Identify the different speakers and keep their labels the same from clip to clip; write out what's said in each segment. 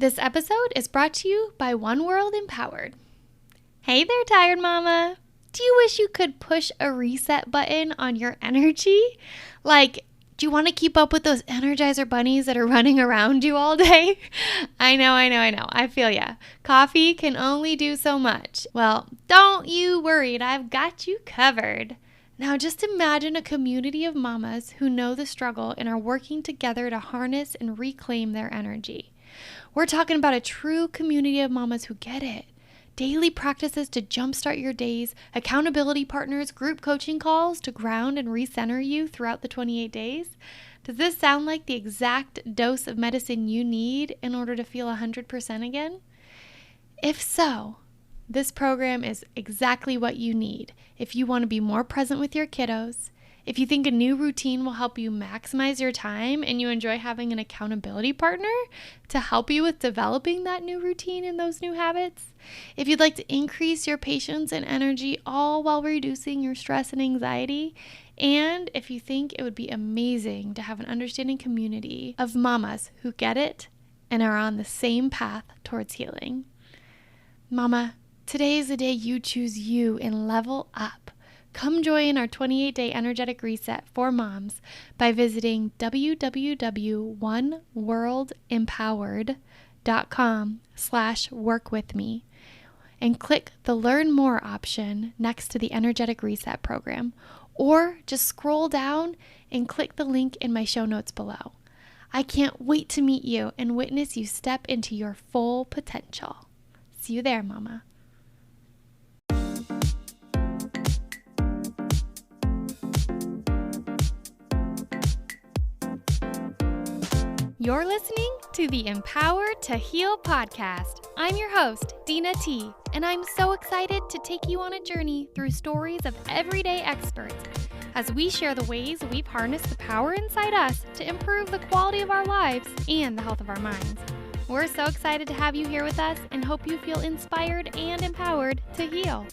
Speaker 1: This episode is brought to you by One World Empowered. Hey there, tired mama. Do you wish you could push a reset button on your energy? Like, do you want to keep up with those Energizer bunnies that are running around you all day? I know. I feel ya. Coffee can only do so much. Well, don't you worry. I've got you covered. Now, just imagine a community of mamas who know the struggle and are working together to harness and reclaim their energy. We're talking about a true community of mamas who get it. Daily practices to jumpstart your days, accountability partners, group coaching calls to ground and recenter you throughout the 28 days. Does this sound like the exact dose of medicine you need in order to feel 100% again? If so, this program is exactly what you need if you want to be more present with your kiddos, if you think a new routine will help you maximize your time and you enjoy having an accountability partner to help you with developing that new routine and those new habits, if you'd like to increase your patience and energy all while reducing your stress and anxiety, and if you think it would be amazing to have an understanding community of mamas who get it and are on the same path towards healing. Mama, today is the day you choose you and level up. Come join our 28-day energetic reset for moms by visiting www.oneworldempowered.com/workwithme and click the Learn More option next to the Energetic Reset program, or just scroll down and click the link in my show notes below. I can't wait to meet you and witness you step into your full potential. See you there, Mama. You're listening to the Empowered to Heal podcast. I'm your host, Dina T, and I'm so excited to take you on a journey through stories of everyday experts as we share the ways we've harnessed the power inside us to improve the quality of our lives and the health of our minds. We're so excited to have you here with us and hope you feel inspired and empowered to heal.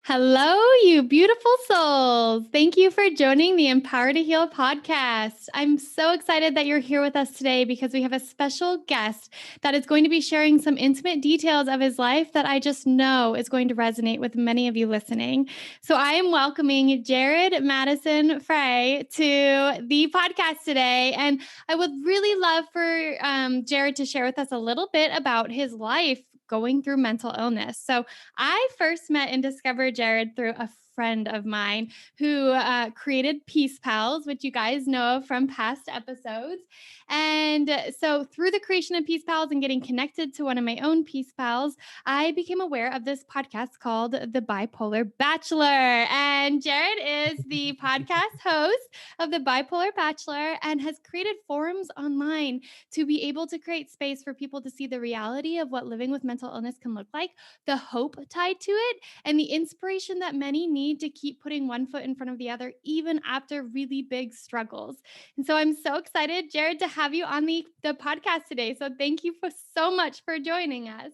Speaker 1: Hello, you beautiful souls. Thank you for joining the Empower to Heal podcast. I'm so excited that you're here with us today because we have a special guest that is going to be sharing some intimate details of his life that I just know is going to resonate with many of you listening. So I am welcoming Jared Madison Frey to the podcast today. And I would really love for Jared to share with us a little bit about his life going through mental illness. So I first met and discovered Jared through a friend of mine who created Peace Pals, which you guys know of from past episodes. And so through the creation of Peace Pals and getting connected to one of my own Peace Pals, I became aware of this podcast called the Bipolar Bachelor. And Jared is the podcast host of the Bipolar Bachelor and has created forums online to be able to create space for people to see the reality of what living with mental illness can look like, the hope tied to it, and the inspiration that many need to keep putting one foot in front of the other, even after really big struggles. And so I'm so excited, Jared, to have you on the podcast today. So thank you so much for joining us.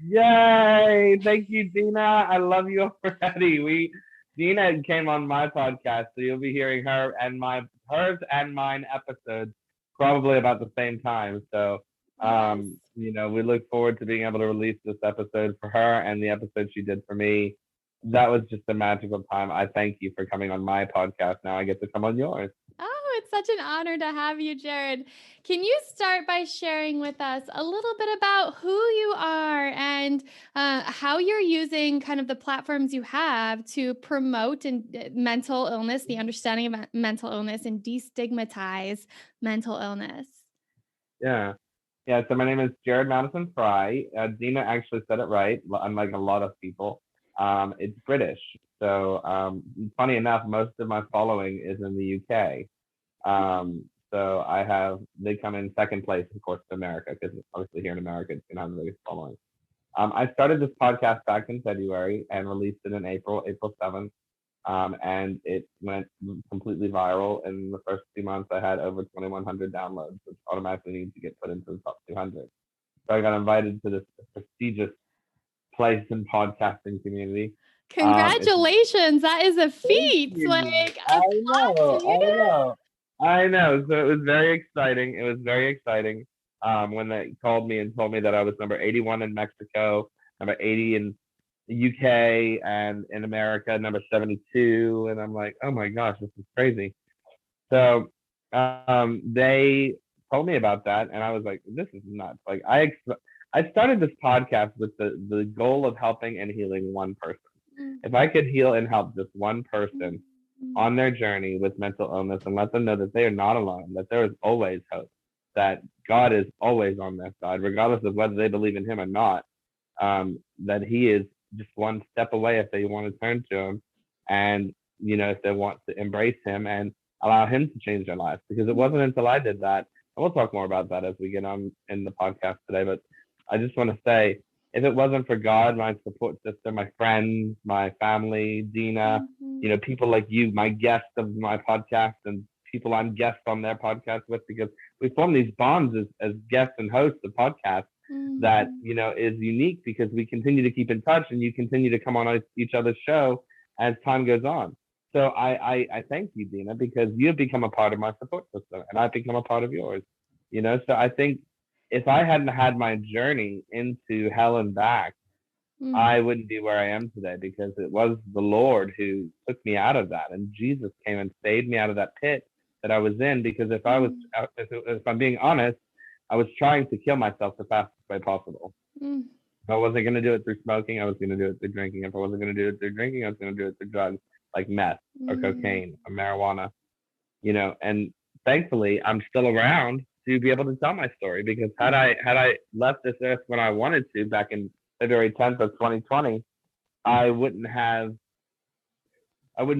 Speaker 2: Yay! Thank you, Dina. I love you already. Dina came on my podcast, so you'll be hearing hers and mine episodes probably about the same time. So,
Speaker 1: Yes.
Speaker 2: We look forward to being able to release this episode for her and the episode she did for me. That was just a magical time. I thank you for coming on my podcast. Now I get to come on yours.
Speaker 1: Oh, it's such an honor to have you, Jared. Can you start by sharing with us a little bit about who you are and how you're using kind of the platforms you have to promote mental illness, the understanding of mental illness, and destigmatize mental illness?
Speaker 2: Yeah. Yeah, so my name is Jared Madison Frey. Dina actually said it right, unlike a lot of people. It's British. So funny enough, most of my following is in the UK. So they come in second place, of course, to America, because obviously here in America, it's going to have the biggest following. I started this podcast back in February and released it in April 7th. And it went completely viral. In the first 2 months, I had over 2,100 downloads, which automatically needs to get put into the top 200. So I got invited to this prestigious place in podcasting community.
Speaker 1: Congratulations. That is a feat.
Speaker 2: I know. I know. So it was very exciting. It was very exciting when they called me and told me that I was number 81 in Mexico, number 80 in the UK, and in America, number 72. And I'm like, oh my gosh, this is crazy. So they told me about that, and I was like, this is nuts. Like I started this podcast with the goal of helping and healing one person. If I could heal and help just one person on their journey with mental illness and let them know that they are not alone, that there is always hope, that God is always on their side, regardless of whether they believe in Him or not, that He is just one step away if they want to turn to Him, and if they want to embrace Him and allow Him to change their lives. Because it wasn't until I did that, and we'll talk more about that as we get on in the podcast today. But I just want to say, if it wasn't for God, my support system, my friends, my family, Dina, people like you, my guests of my podcast, and people I'm guests on their podcast with, because we form these bonds as guests and hosts of podcasts that is unique, because we continue to keep in touch and you continue to come on each other's show as time goes on. So I thank you, Dina, because you've become a part of my support system and I've become a part of yours. So I think if I hadn't had my journey into hell and back, I wouldn't be where I am today, because it was the Lord who took me out of that, and Jesus came and saved me out of that pit that I was in. Because if I'm being honest, I was trying to kill myself the fastest way possible. If I wasn't going to do it through smoking, I was going to do it through drinking. If I wasn't going to do it through drinking, I was going to do it through drugs like meth or cocaine or marijuana. And thankfully, I'm still around to be able to tell my story, because had I left this earth when I wanted to back in February 10th of 2020, I wouldn't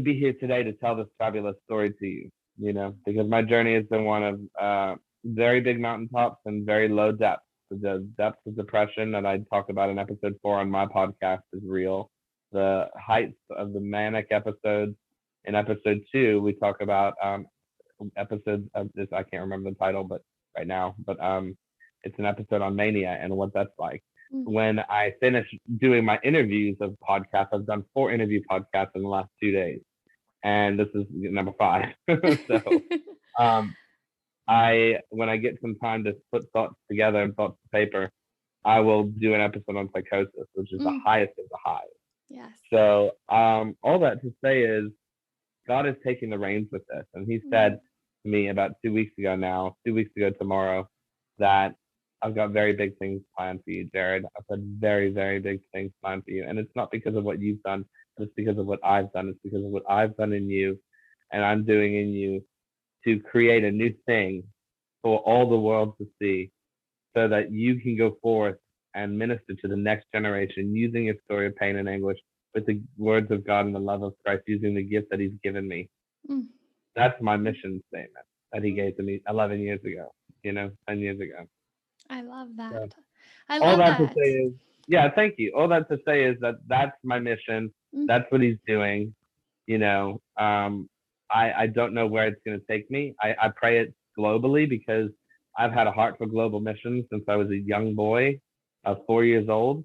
Speaker 2: be here today to tell this fabulous story to you, because my journey has been one of very big mountaintops and very low depths. The depths of depression that I talk about in episode 4 on my podcast is real. The heights of the manic episodes in episode 2, we talk about episodes of this. I can't remember the title, but right now, but it's an episode on mania and what that's like. When I finish doing my interviews of podcasts, I've done 4 interview podcasts in the last 2 days, and this is number 5. So, when I get some time to put thoughts together and thoughts to paper, I will do an episode on psychosis, which is the highest of the highs.
Speaker 1: Yes.
Speaker 2: So, all that to say is, God is taking the reins with this, and He said to me about 2 weeks ago tomorrow, that I've got very big things planned for you, Jared. I've got very, very big things planned for you. And it's not because of what you've done, but it's because of what I've done. It's because of what I've done in you and I'm doing in you, to create a new thing for all the world to see, so that you can go forth and minister to the next generation using your story of pain and anguish with the words of God and the love of Christ, using the gift that He's given me. That's my mission statement that He gave to me 11 years ago, 10 years ago.
Speaker 1: I love that.
Speaker 2: So,
Speaker 1: I
Speaker 2: all
Speaker 1: love
Speaker 2: that
Speaker 1: that.
Speaker 2: to say is, yeah, thank you. All that to say is that that's my mission. That's what He's doing. I don't know where it's going to take me. I pray it globally, because I've had a heart for global missions since I was a young boy of 4 years old.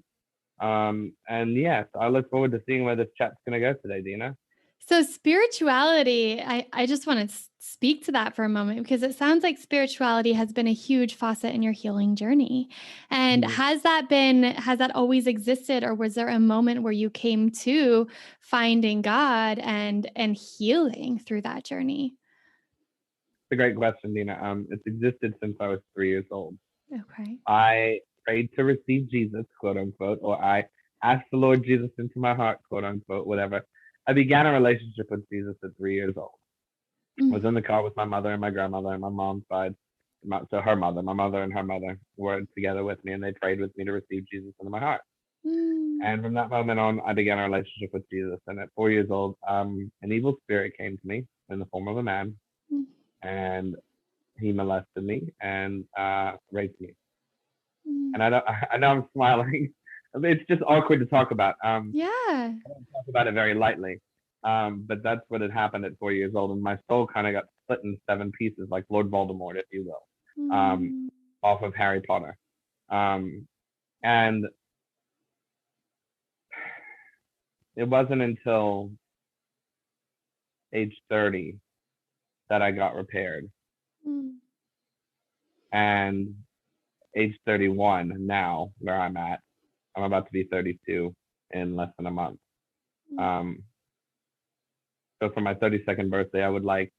Speaker 2: And yes, I look forward to seeing where this chat's going to go today, Dina.
Speaker 1: So spirituality, I just want to speak to that for a moment, because it sounds like spirituality has been a huge faucet in your healing journey. And has that always existed, or was there a moment where you came to finding God and healing through that journey?
Speaker 2: It's a great question, Dina. It's existed since I was 3 years old.
Speaker 1: Okay.
Speaker 2: I prayed to receive Jesus, quote unquote, or I asked the Lord Jesus into my heart, quote unquote, whatever. I began a relationship with Jesus at 3 years old. I was in the car with my mother and my grandmother and my mom's side. So her mother, my mother and her mother were together with me, and they prayed with me to receive Jesus into my heart. And from that moment on, I began a relationship with Jesus. And at 4 years old, an evil spirit came to me in the form of a man, and he molested me and raped me. And I know I'm smiling. It's just awkward to talk about. I don't talk about it very lightly. But that's what had happened at 4 years old, and my soul kind of got split in 7 pieces, like Lord Voldemort, if you will, off of Harry Potter. And it wasn't until age 30 that I got repaired.
Speaker 1: Mm.
Speaker 2: And age 31 now, where I'm at, I'm about to be 32 in less than a month. Um, so for my 32nd birthday, I would like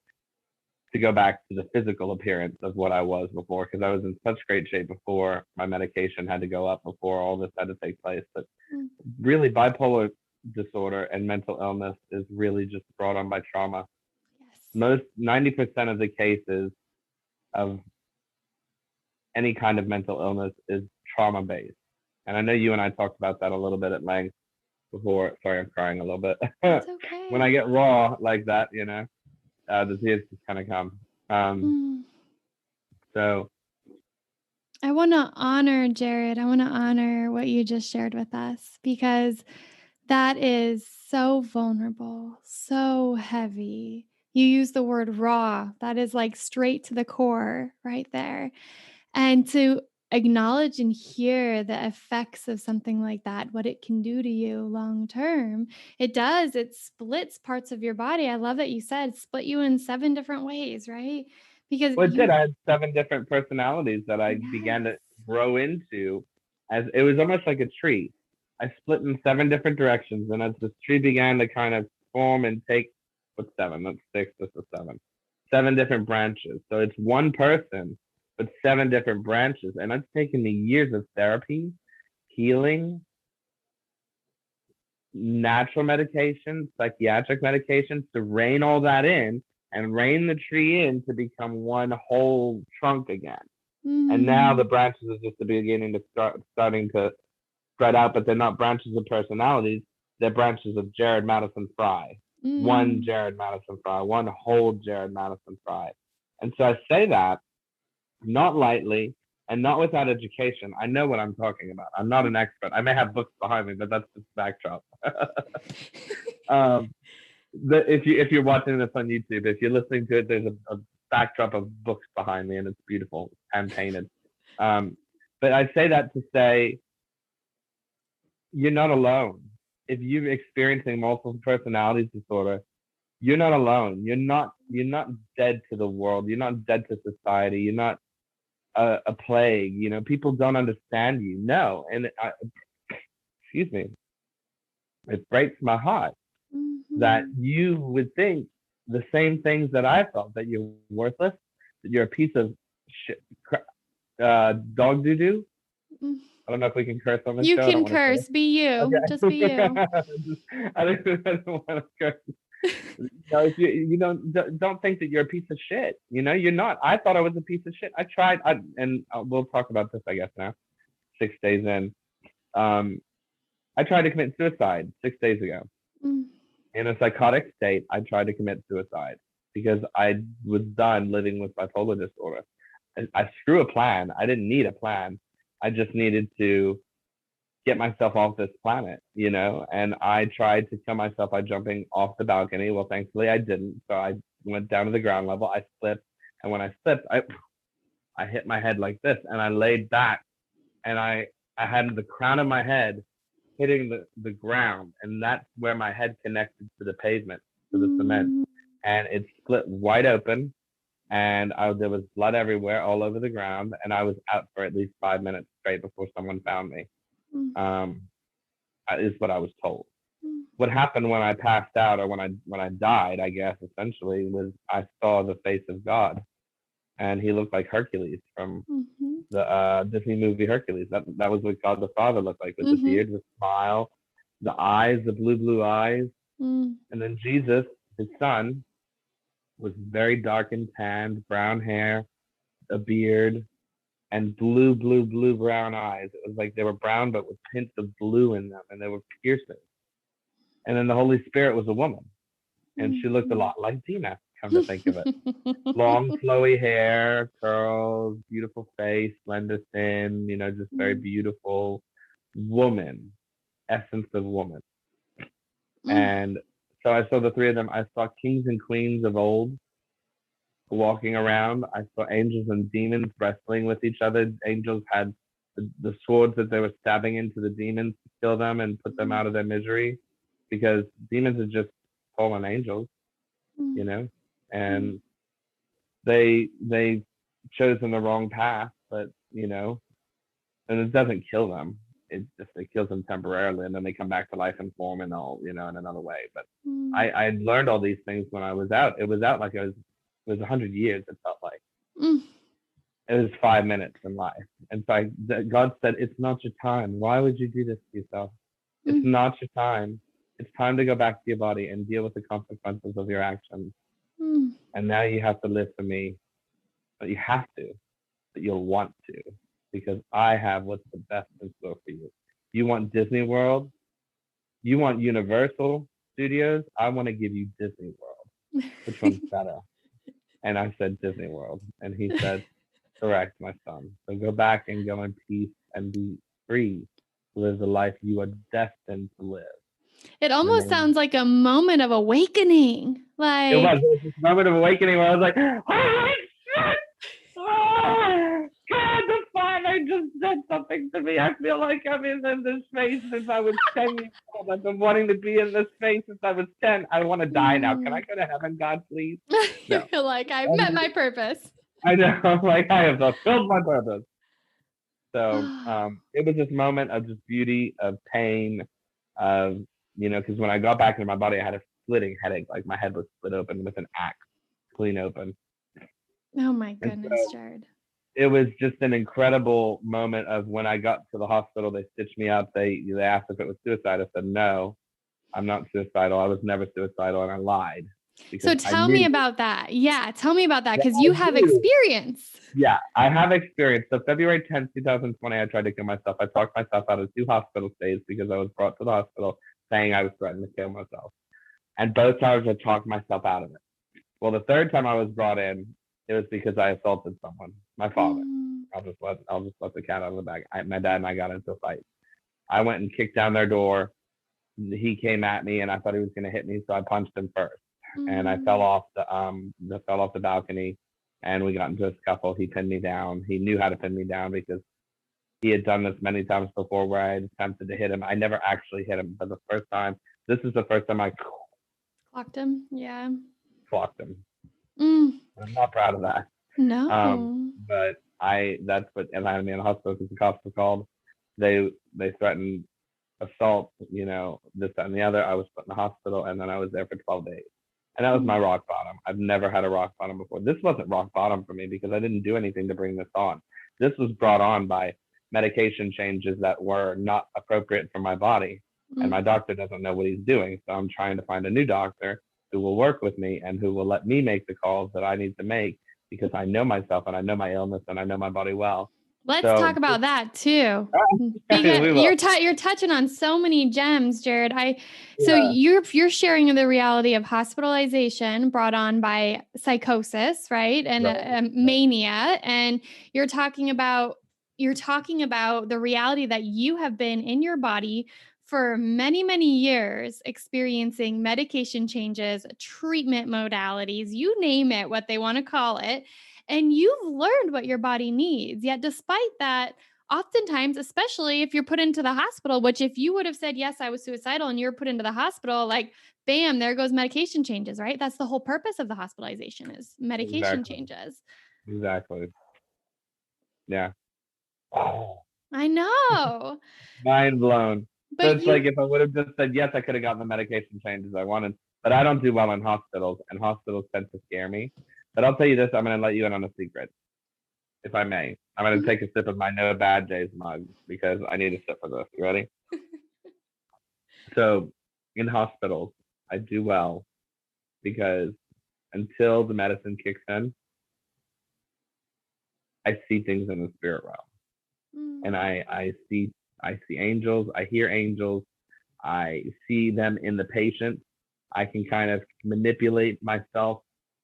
Speaker 2: to go back to the physical appearance of what I was before, because I was in such great shape before my medication had to go up, before all this had to take place. But
Speaker 1: Mm.
Speaker 2: really, bipolar disorder and mental illness is really just brought on by trauma.
Speaker 1: Yes.
Speaker 2: Most 90% of the cases of any kind of mental illness is trauma based. And I know you and I talked about that a little bit at length before. Sorry, I'm crying a little bit.
Speaker 1: It's
Speaker 2: When I
Speaker 1: okay.
Speaker 2: get raw like that, the tears just kind of come.
Speaker 1: Mm.
Speaker 2: So
Speaker 1: I want to honor, Jared. I want to honor what you just shared with us, because that is so vulnerable, so heavy. You use the word raw. That is like straight to the core right there. And to acknowledge and hear the effects of something like that, what it can do to you long term. It does. It splits parts of your body. I love that you said split you in 7 different ways, right? Because
Speaker 2: well, it did.
Speaker 1: you,
Speaker 2: I had 7 different personalities that I began
Speaker 1: yes.
Speaker 2: to grow into, as it was almost like a tree. I split in 7 different directions, and as this tree began to kind of form and take, what's seven? That's six. This is seven. 7 different branches. So it's one person, but 7 different branches, and it's taken me years of therapy, healing, natural medications, psychiatric medications to rein all that in and rein the tree in to become one whole trunk again. And now the
Speaker 1: Mm,
Speaker 2: branches are just the beginning to starting to spread out, but they're not branches of personalities. They're branches of Jared Madison Frey. One
Speaker 1: mm.
Speaker 2: Jared Madison Frey, one whole Jared Madison Frey. And so I say that not lightly and not without education. I know what I'm talking about. I'm not an expert. I may have books behind me, but that's just backdrop. um, if you're watching this on YouTube, if you're listening to it, there's a backdrop of books behind me, and it's beautiful, hand painted. Um, but I say that to say you're not alone. If you're experiencing multiple personality disorder, you're not alone. You're not dead to the world. You're not dead to society. You're not a plague. People don't understand you. No, and excuse me, it breaks my heart that
Speaker 1: Mhm.
Speaker 2: you would think the same things that I felt, that you're worthless, that you're a piece of shit, dog doo doo.
Speaker 1: Mm.
Speaker 2: I don't know if we can curse on this
Speaker 1: You
Speaker 2: show. I don't
Speaker 1: can
Speaker 2: want to
Speaker 1: curse.
Speaker 2: curse.
Speaker 1: Be you. Just be you.
Speaker 2: Okay. I don't want to curse. If you don't think that you're a piece of shit. You're not. I thought I was a piece of shit. I tried. And we'll talk about this, I guess, now. 6 days in, um, I tried to commit suicide 6 days ago.
Speaker 1: Mm.
Speaker 2: In a psychotic state, I tried to commit suicide because I was done living with bipolar disorder. I screw a plan. I didn't need a plan. I just needed to get myself off this planet. And I tried to kill myself by jumping off the balcony. Well, thankfully I didn't. So I went down to the ground level. I slipped. And when I slipped, I hit my head like this, and I laid back, and I had the crown of my head hitting the ground, and that's where my head connected to the pavement, to the cement,
Speaker 1: Mm.
Speaker 2: and it split wide open, and there was blood everywhere, all over the ground, and I was out for at least 5 minutes straight before someone found me.
Speaker 1: Mm.
Speaker 2: Um, is what I was told.
Speaker 1: Mm.
Speaker 2: What happened when I passed out, or when I died, I guess essentially, was I saw the face of God, and he looked like Hercules from
Speaker 1: Mhm.
Speaker 2: the Disney movie Hercules. That was what God the Father looked like, with the
Speaker 1: Mhm.
Speaker 2: beard, the smile, the eyes, the blue eyes.
Speaker 1: Mm.
Speaker 2: And then Jesus, his son, was very dark and tanned, brown hair, a beard, and blue brown eyes. It was like they were brown but with hints of blue in them, and they were piercing. And then the Holy Spirit was a woman, and she looked a
Speaker 1: Mhm.
Speaker 2: lot like Dina. Come to think of it, long flowy hair, curls, beautiful face, slender thin, just very
Speaker 1: Mm.
Speaker 2: beautiful woman, essence of woman.
Speaker 1: Mm.
Speaker 2: And so I saw the three of them. I saw kings and queens of old walking around. I saw angels and demons wrestling with each other. Angels had the swords that they were stabbing into the demons to kill them and put them
Speaker 1: Mm.
Speaker 2: out of their misery, because demons are just fallen angels,
Speaker 1: Mm.
Speaker 2: you know.
Speaker 1: Mm.
Speaker 2: And they've chosen the wrong path, but and it doesn't kill them. It kills them temporarily, and then they come back to life and form and all, in another way. But I learned all these things when I was out. It was out like it was 100 years. It felt like it was 5 minutes in life. And so God said, "It's not your time. Why would you do this to yourself? It's not your time. It's time to go back to your body and deal with the consequences of your actions. And now you have to live for me, but you have to, but you'll want to, because I have what's the best in store for you. You want Disney World? You want Universal Studios? I want to give you Disney World. Which one's better?" And I said Disney World. And he said, "Correct, my son. So go back and go in peace and be free to live the life you are destined to live."
Speaker 1: It almost sounds like a moment of awakening.
Speaker 2: It was this moment of awakening where I was like, "Holy shit! Oh, God, the Father just said something to me. I feel like I'm in this space since I was 10 years old. I've been wanting to be in this space since I was 10. I want to die now. Can I go to heaven, God, please?" No.
Speaker 1: You're like, "I've met my purpose."
Speaker 2: I know. I'm like, I have fulfilled my purpose. So it was this moment of just beauty, of pain, of, because when I got back into my body, I had a splitting headache. Like my head was split open with an axe, clean open.
Speaker 1: Oh my goodness, Jared.
Speaker 2: It was just an incredible moment of when I got to the hospital, they stitched me up. They asked if it was suicide. I said, "No, I'm not suicidal. I was never suicidal." And I lied.
Speaker 1: So tell me about that. Yeah, tell me about that, because you have experience.
Speaker 2: Yeah, I have experience. So February 10th, 2020, I tried to kill myself. I talked myself out of 2 hospital stays because I was brought to the hospital saying I was threatening to kill myself. And both times I talked myself out of it. Well, the third time I was brought in, it was because I assaulted someone, my father. I'll just let the cat out of the bag. My dad and I got into a fight. I went and kicked down their door. He came at me, and I thought he was going to hit me, so I punched him first. And I fell off the balcony, and we got into a scuffle. He pinned me down. He knew how to pin me down because he had done this many times before where I had attempted to hit him. I never actually hit him, but this is the first time I
Speaker 1: clocked him. Yeah.
Speaker 2: Clocked him. I'm not proud of that.
Speaker 1: No.
Speaker 2: But that's what landed me in the hospital because the cops were called. They threatened assault, this, that, and the other. I was put in the hospital, and then I was there for 12 days. And that was my rock bottom. I've never had a rock bottom before. This wasn't rock bottom for me because I didn't do anything to bring this on. This was brought on by medication changes that were not appropriate for my body. And my doctor doesn't know what he's doing. So I'm trying to find a new doctor who will work with me and who will let me make the calls that I need to make because I know myself and I know my illness and I know my body well.
Speaker 1: Let's talk about that too. Because you're touching on so many gems, Jared. So you're sharing the reality of hospitalization brought on by psychosis, right? And mania. And you're talking about the reality that you have been in your body for many, many years, experiencing medication changes, treatment modalities, you name it, what they want to call it. And you've learned what your body needs. Yet despite that, oftentimes, especially if you're put into the hospital, which if you would have said, yes, I was suicidal and you're put into the hospital, like, bam, there goes medication changes, right? That's the whole purpose of the hospitalization is medication changes.
Speaker 2: Exactly. Yeah.
Speaker 1: Oh. I know.
Speaker 2: Mind blown. But so it's like if I would have just said yes, I could have gotten the medication changes I wanted. But I don't do well in hospitals, and hospitals tend to scare me. But I'll tell you this, I'm going to let you in on a secret, if I may. I'm going to take a sip of my No Bad Days mug because I need a sip of this. You ready? So in hospitals, I do well because until the medicine kicks in, I see things in the spirit realm. And I see angels, I hear angels, I see them in the patient. I can kind of manipulate myself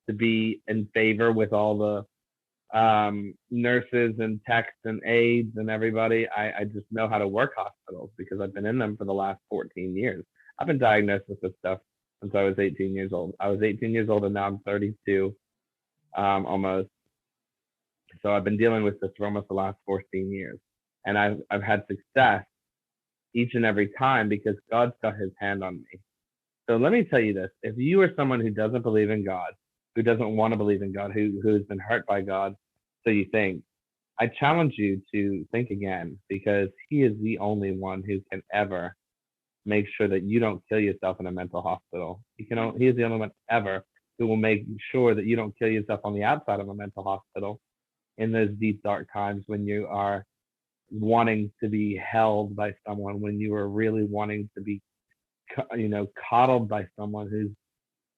Speaker 2: to be in favor with all the nurses and techs and aides and everybody. I just know how to work hospitals because I've been in them for the last 14 years. I've been diagnosed with this stuff since I was 18 years old. I was 18 years old and now I'm 32 almost. So I've been dealing with this for almost the last 14 years. And I've had success each and every time because God's got his hand on me. So let me tell you this. If you are someone who doesn't believe in God, who doesn't want to believe in God, who has been hurt by God. So you think. I challenge you to think again, because he is the only one who can ever make sure that you don't kill yourself in a mental hospital. He is the only one ever who will make sure that you don't kill yourself on the outside of a mental hospital in those deep, dark times when you are wanting to be held by someone, when you are really wanting to be, coddled by someone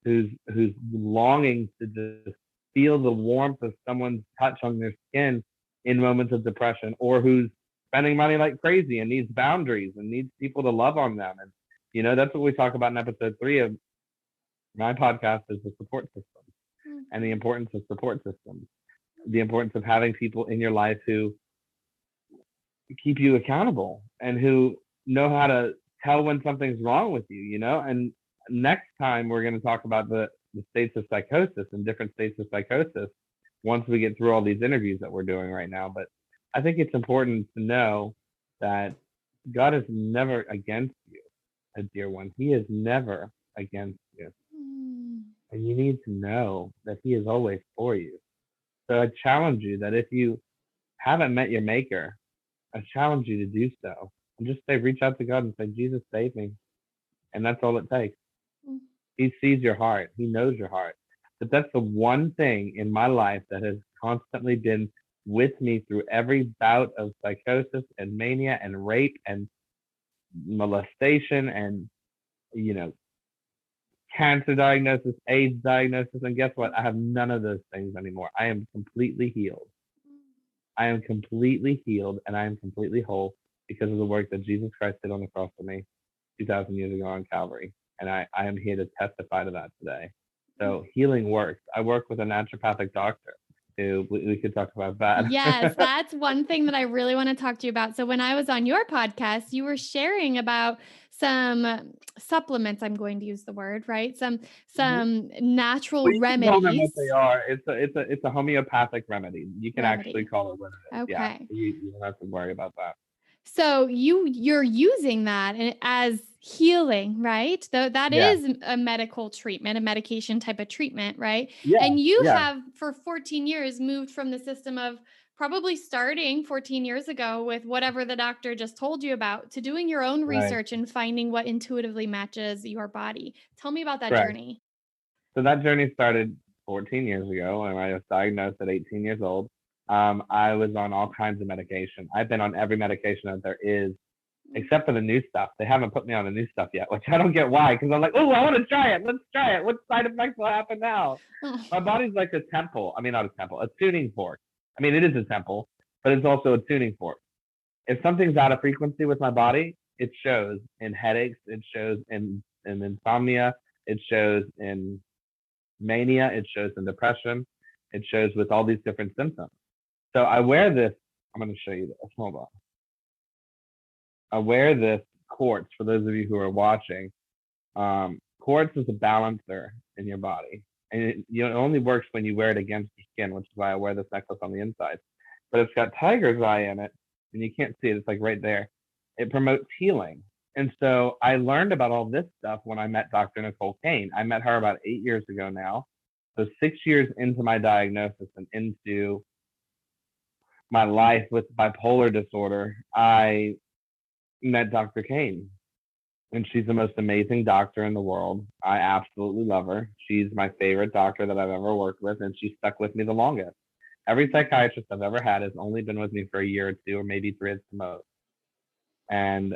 Speaker 2: who's longing to just feel the warmth of someone's touch on their skin in moments of depression, or who's spending money like crazy and needs boundaries and needs people to love on them. And that's what we talk about in episode 3 of my podcast, is the support system, and the importance of support systems, the importance of having people in your life who keep you accountable and who know how to tell when something's wrong with you, And next time we're going to talk about the states of psychosis and different states of psychosis once we get through all these interviews that we're doing right now. But I think it's important to know that God is never against you, a dear one. He is never against you. And you need to know that he is always for you. So I challenge you that if you haven't met your maker, I challenge you to do so. And just reach out to God and say, Jesus, save me. And that's all it takes. He sees your heart. He knows your heart. But that's the one thing in my life that has constantly been with me through every bout of psychosis and mania and rape and molestation and, cancer diagnosis, AIDS diagnosis. And guess what? I have none of those things anymore. I am completely healed. I am completely healed, and I am completely whole because of the work that Jesus Christ did on the cross for me 2,000 years ago on Calvary. And I am here to testify to that today. So healing works. I work with a naturopathic doctor who we could talk about that.
Speaker 1: Yes, that's one thing that I really want to talk to you about. So when I was on your podcast, you were sharing about some supplements. I'm going to use the word, right? Some natural
Speaker 2: Well, you can tell them what
Speaker 1: remedies.
Speaker 2: they are. It's a homeopathic remedy. You can actually call it what it is.
Speaker 1: Okay.
Speaker 2: Yeah, you don't have to worry about that.
Speaker 1: So you're using that as healing, right? Though that is a medical treatment, a medication type of treatment, right?
Speaker 2: Yeah.
Speaker 1: And you have for 14 years moved from the system of probably starting 14 years ago with whatever the doctor just told you about to doing your own research and finding what intuitively matches your body. Tell me about that journey.
Speaker 2: So that journey started 14 years ago when I was diagnosed at 18 years old. I was on all kinds of medication. I've been on every medication that there is, except for the new stuff. They haven't put me on the new stuff yet, which I don't get why, because I'm like, oh, I want to try it. Let's try it. What side effects will happen now? My body's like a temple. I mean, not a temple, a tuning fork. I mean, it is a temple, but it's also a tuning fork. If something's out of frequency with my body, it shows in headaches. It shows in insomnia. It shows in mania. It shows in depression. It shows with all these different symptoms. So I wear this. I'm going to show you this. Hold on. I wear this quartz for those of you who are watching. Quartz is a balancer in your body. And it only works when you wear it against your skin, which is why I wear this necklace on the inside. But it's got tiger's eye in it, and you can't see it. It's like right there. It promotes healing. And so I learned about all this stuff when I met Dr. Nicole Kane. I met her about 8 years ago now. So 6 years into my diagnosis and into my life with bipolar disorder, I met Dr. Kane. And she's the most amazing doctor in the world. I absolutely love her. She's my favorite doctor that I've ever worked with, and she's stuck with me the longest. Every psychiatrist I've ever had has only been with me for a year or two, or maybe 3 at the most. And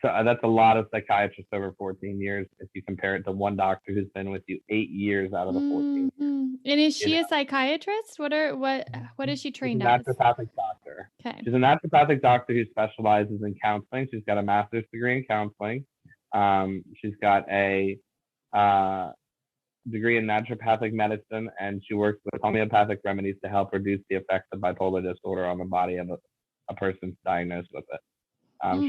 Speaker 2: so that's a lot of psychiatrists over 14 years if you compare it to one doctor who's been with you 8 years out of the 14.
Speaker 1: And is she a psychiatrist? What is she trained as?
Speaker 2: She's a naturopathic doctor.
Speaker 1: Okay.
Speaker 2: She's a naturopathic doctor who specializes in counseling. She's got a master's degree in counseling. She's got a degree in naturopathic medicine, and she works with homeopathic remedies to help reduce the effects of bipolar disorder on the body of a person diagnosed with it.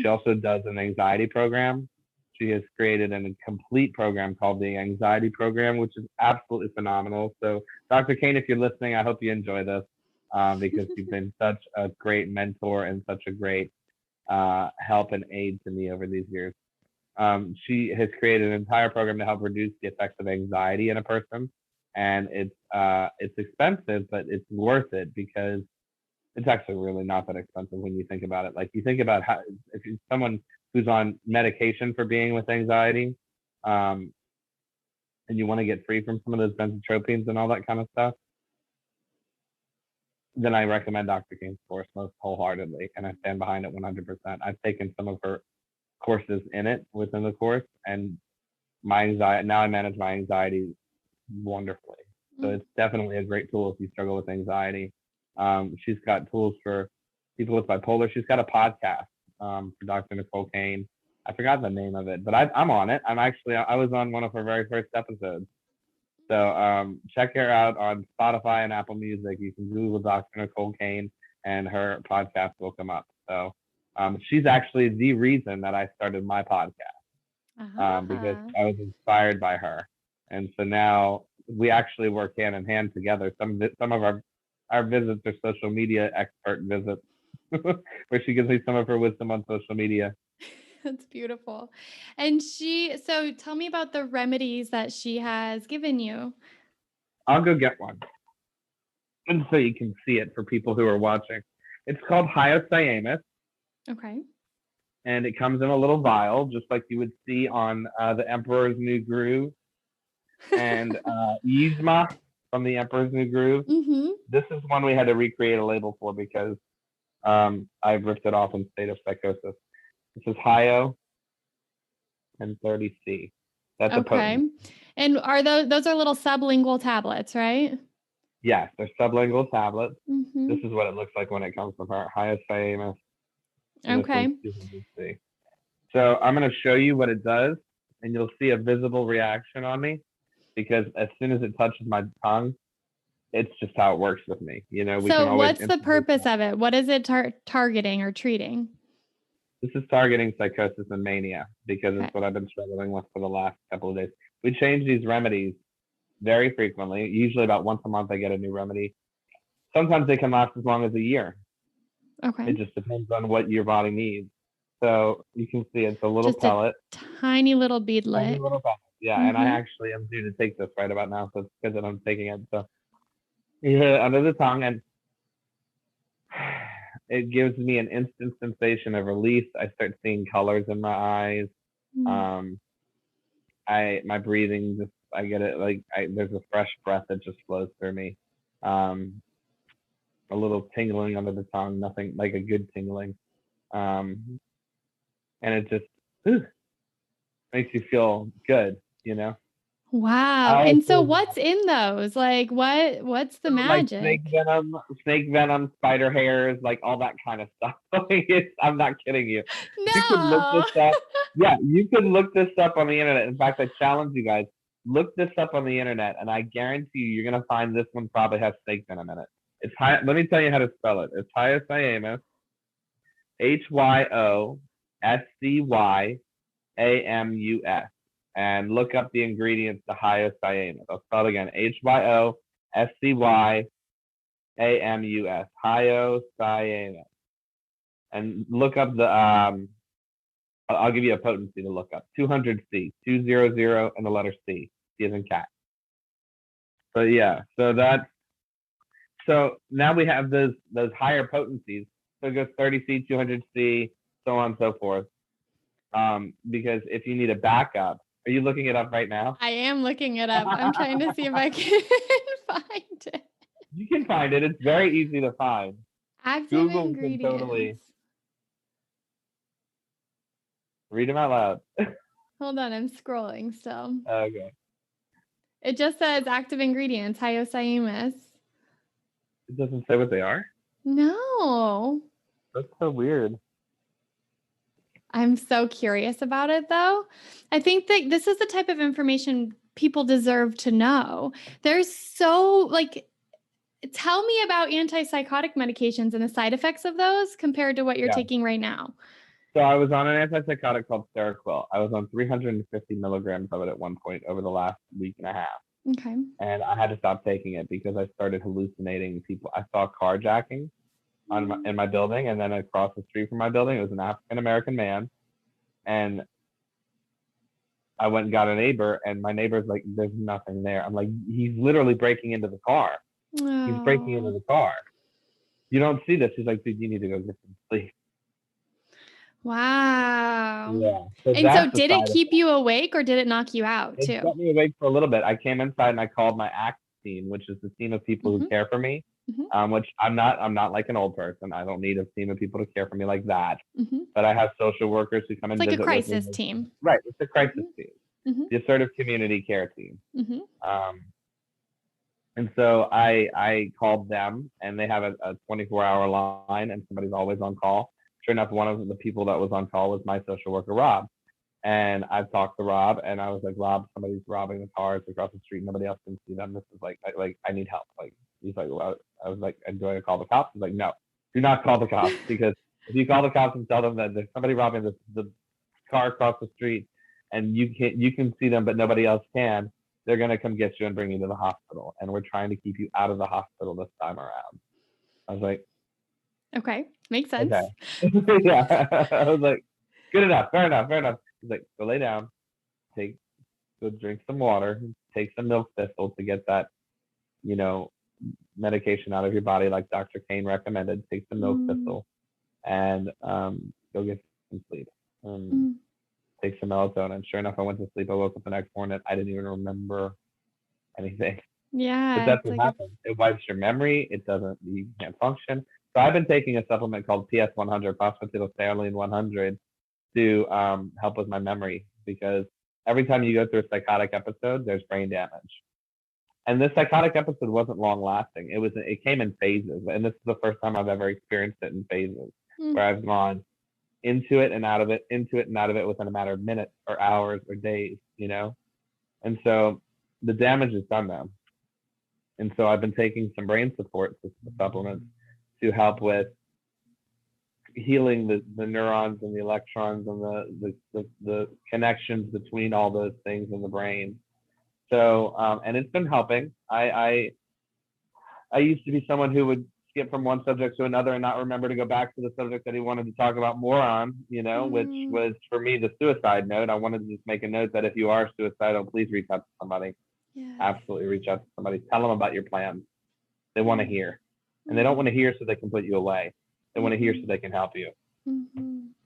Speaker 2: She also does an anxiety program. She has created a complete program called the Anxiety Program, which is absolutely phenomenal. So, Dr. Kane, if you're listening, I hope you enjoy this because you've been such a great mentor and such a great help and aid to me over these years. She has created an entire program to help reduce the effects of anxiety in a person and it's expensive, but it's worth it because it's actually really not that expensive when you think about it. Like you think about how if you're someone who's on medication for being with anxiety, um, and you want to get free from some of those benzotropines and all that kind of stuff, then I recommend Dr. King's course most wholeheartedly, and I stand behind it 100%. I've taken some of her courses in it within the course, and my anxiety now I manage my anxiety wonderfully. So it's definitely a great tool if you struggle with anxiety. She's got tools for people with bipolar. She's got a podcast for Dr. Nicole Kane. I forgot the name of it, but I'm on it. I was on one of her very first episodes. So check her out on Spotify and Apple Music. You can Google Dr. Nicole Kane and her podcast will come up. So she's actually the reason that I started my podcast because I was inspired by her. And so now we actually work hand in hand together. Some of our visits are social media expert visits where she gives me some of her wisdom on social media.
Speaker 1: That's beautiful. And so tell me about the remedies that she has given you.
Speaker 2: I'll go get one. And so you can see it for people who are watching. It's called hyoscyamus.
Speaker 1: Okay.
Speaker 2: And it comes in a little vial, just like you would see on The Emperor's New Groove and Yzma from The Emperor's New Groove.
Speaker 1: Mm-hmm.
Speaker 2: This is one we had to recreate a label for because I ripped it off in State of Psychosis. This is Hyo and 30C. That's a potent.
Speaker 1: And are those are little sublingual tablets, right?
Speaker 2: Yes, they're sublingual tablets.
Speaker 1: Mm-hmm.
Speaker 2: This is what it looks like when it comes from her. Hyoscyamus.
Speaker 1: Okay.
Speaker 2: So I'm going to show you what it does, and you'll see a visible reaction on me because as soon as it touches my tongue, it's just how it works with me. You know.
Speaker 1: So what's the purpose of it? What is it targeting or treating?
Speaker 2: This is targeting psychosis and mania because it's what I've been struggling with for the last couple of days. We change these remedies very frequently. Usually about once a month I get a new remedy. Sometimes they can last as long as a year.
Speaker 1: Okay.
Speaker 2: It just depends on what your body needs. So you can see it's a little pellet.
Speaker 1: Tiny little beadlet.
Speaker 2: Tiny little pellet. Yeah, and I actually am due to take this right about now, so it's good that I'm taking it. So you hit it under the tongue and it gives me an instant sensation of release. I start seeing colors in my eyes. My breathing just I get it like there's a fresh breath that just flows through me. A little tingling under the tongue, nothing like a good tingling. And it just makes you feel good, you know.
Speaker 1: Wow. And so what's in those? Like what's the magic?
Speaker 2: Like snake venom, spider hairs, like all that kind of stuff. I'm not kidding you.
Speaker 1: No.
Speaker 2: You can look this up. Yeah, you can look this up on the internet. In fact, I challenge you guys, look this up on the internet, and I guarantee you're gonna find this one probably has snake venom in it. Let me tell you how to spell it. It's hyoscyamus, HYOSCYAMUS. And look up the ingredients to hyoscyamus. I'll spell it again. HYOSCYAMUS. Hyoscyamus. And look up the I'll give you a potency to look up. 200C, 200, and the letter C. C as in cat. So yeah, so now we have those higher potencies. So it goes 30C, 200C, so on and so forth. Because if you need a backup, are you looking it up right now?
Speaker 1: I am looking it up. I'm trying to see if I can find it.
Speaker 2: You can find it. It's very easy to find.
Speaker 1: Active
Speaker 2: Google
Speaker 1: ingredients.
Speaker 2: Can totally read them out loud.
Speaker 1: Hold on, I'm scrolling still.
Speaker 2: Okay.
Speaker 1: It just says active ingredients, hyoscyamus.
Speaker 2: It doesn't say what they are?
Speaker 1: No.
Speaker 2: That's so weird.
Speaker 1: I'm so curious about it, though. I think that this is the type of information people deserve to know. There's tell me about antipsychotic medications and the side effects of those compared to what you're taking right now.
Speaker 2: So I was on an antipsychotic called Seroquel. I was on 350 milligrams of it at one point over the last week and a half.
Speaker 1: Okay.
Speaker 2: And I had to stop taking it because I started hallucinating people. I saw carjacking in my building, and then across the street from my building, it was an African-American man. And I went and got a neighbor, and my neighbor's like, there's nothing there. I'm like, he's literally breaking into the car. He's breaking into
Speaker 1: Oh.
Speaker 2: the car. You don't see this. He's like, dude, you need to go get some sleep.
Speaker 1: Wow.
Speaker 2: Yeah. So
Speaker 1: And so
Speaker 2: that's the
Speaker 1: did it
Speaker 2: side
Speaker 1: keep you awake or did it knock you out
Speaker 2: It
Speaker 1: too?
Speaker 2: kept me awake for a little bit. I came inside and I called my ACT team, which is the team of people who
Speaker 1: Mm-hmm.
Speaker 2: care for me.
Speaker 1: Mm-hmm.
Speaker 2: Which I'm not like an old person. I don't need a team of people to care for me like that.
Speaker 1: Mm-hmm.
Speaker 2: But I have social workers who come
Speaker 1: It's
Speaker 2: and
Speaker 1: like a
Speaker 2: visit with me.
Speaker 1: crisis team.
Speaker 2: Right. It's a crisis
Speaker 1: Mm-hmm.
Speaker 2: team,
Speaker 1: Mm-hmm.
Speaker 2: the assertive community care team.
Speaker 1: Mm-hmm.
Speaker 2: And so I called them, and they have a 24-hour line, and somebody's always on call. Sure enough, one of the people that was on call was my social worker, Rob. And I talked to Rob, and I was like, Rob, somebody's robbing the cars across the street. Nobody else can see them. This is like I need help. Like, he's like, well, I was like, do I call the cops? He's like, no, do not call the cops, because if you call the cops and tell them that there's somebody robbing the car across the street, and you can see them, but nobody else can, they're gonna come get you and bring you to the hospital. And we're trying to keep you out of the hospital this time around. I was like,
Speaker 1: Okay. Makes sense.
Speaker 2: okay. Yeah. I was like, good enough, fair enough, fair enough. He's like, go lay down, go drink some water, take some milk thistle to get that, you know, medication out of your body, like Dr. Kane recommended. Take some milk thistle, and go get some sleep. Take some melatonin. Sure enough, I went to sleep. I woke up the next morning. I didn't even remember anything.
Speaker 1: Yeah.
Speaker 2: But that's
Speaker 1: It's
Speaker 2: what
Speaker 1: like
Speaker 2: happens. It wipes your memory. You can't function. So I've been taking a supplement called PS100, phosphatidylserine 100, to help with my memory, because every time you go through a psychotic episode, there's brain damage. And this psychotic episode wasn't long lasting. It came in phases, and this is the first time I've ever experienced it in phases, where I've gone into it and out of it, into it and out of it within a matter of minutes or hours or days, you know? And so the damage is done now. And so I've been taking some brain support supplements to help with healing the neurons and the electrons and the connections between all those things in the brain. So and it's been helping. I used to be someone who would skip from one subject to another and not remember to go back to the subject that he wanted to talk about more on, which was for me the suicide note. I wanted to just make a note that if you are suicidal, please reach out to somebody.
Speaker 1: Yeah.
Speaker 2: Absolutely reach out to somebody. Tell them about your plans. They want to hear. And they don't want to hear so they can put you away. They want to hear so they can help you.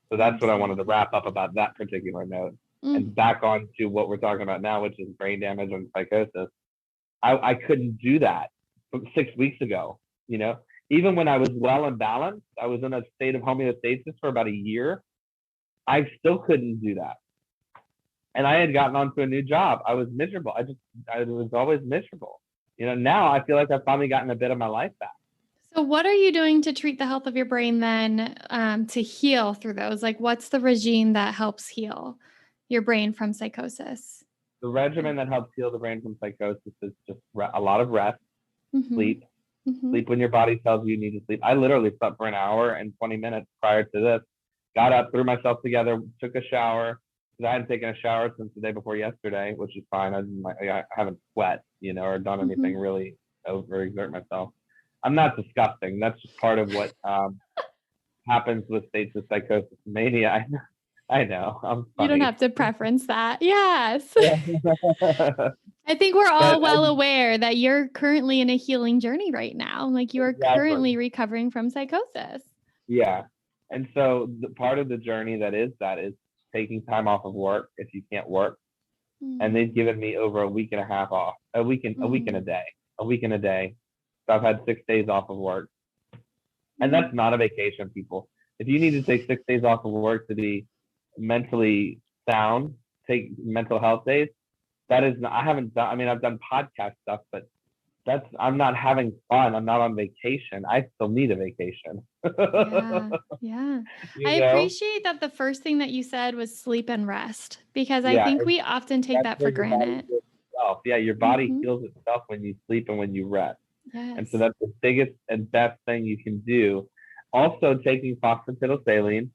Speaker 2: So that's what I wanted to wrap up about that particular note. And back on to what we're talking about now, which is brain damage and psychosis. I couldn't do that 6 weeks ago. Even when I was well and balanced, I was in a state of homeostasis for about a year. I still couldn't do that. And I had gotten onto a new job. I was miserable. I was always miserable. Now I feel like I've finally gotten a bit of my life back.
Speaker 1: So what are you doing to treat the health of your brain then, to heal through those? Like, what's the regime that helps heal your brain from psychosis?
Speaker 2: The regimen that helps heal the brain from psychosis is just a lot of rest, sleep. Sleep when your body tells you need to sleep. I literally slept for an hour and 20 minutes prior to this. Got up, threw myself together, took a shower. Because I hadn't taken a shower since the day before yesterday, which is fine. I haven't sweat, or done anything really overexert myself. I'm not disgusting. That's just part of what happens with states of psychosis and mania. I know. I'm funny.
Speaker 1: You don't have to preference that. Yes. I think we're all well aware that you're currently in a healing journey right now. Like, you are currently recovering from psychosis.
Speaker 2: Yeah. And so the part of the journey that is taking time off of work if you can't work. And they've given me over a week and a half off, a week and a day. So I've had 6 days off of work. And that's not a vacation, people. If you need to take 6 days off of work to be mentally sound, take mental health days, that is not, I haven't done, I've done podcast stuff, but I'm not having fun. I'm not on vacation. I still need a vacation.
Speaker 1: Yeah. I appreciate that the first thing that you said was sleep and rest, because I think we often take that for granted.
Speaker 2: Yeah, your body heals itself when you sleep and when you rest.
Speaker 1: Yes.
Speaker 2: And so that's the biggest and best thing you can do. Also, taking phosphatidylserine,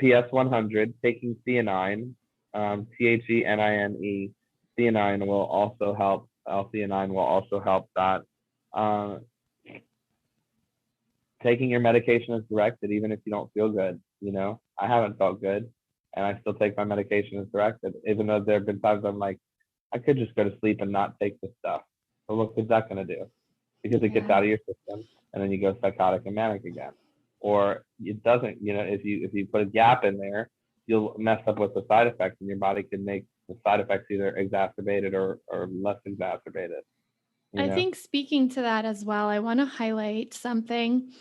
Speaker 2: PS100, taking theanine, THENINE, theanine will also help. L-theanine will also help that. Taking your medication as directed, even if you don't feel good. I haven't felt good. and I still take my medication as directed, even though there have been times I'm like, I could just go to sleep and not take this stuff. But what is that going to do? Because it gets
Speaker 1: Yeah.
Speaker 2: out of your system, and then you go psychotic and manic again. Or it doesn't. If you put a gap in there, you'll mess up with the side effects, and your body can make the side effects either exacerbated or less exacerbated.
Speaker 1: I think speaking to that as well, I want to highlight something.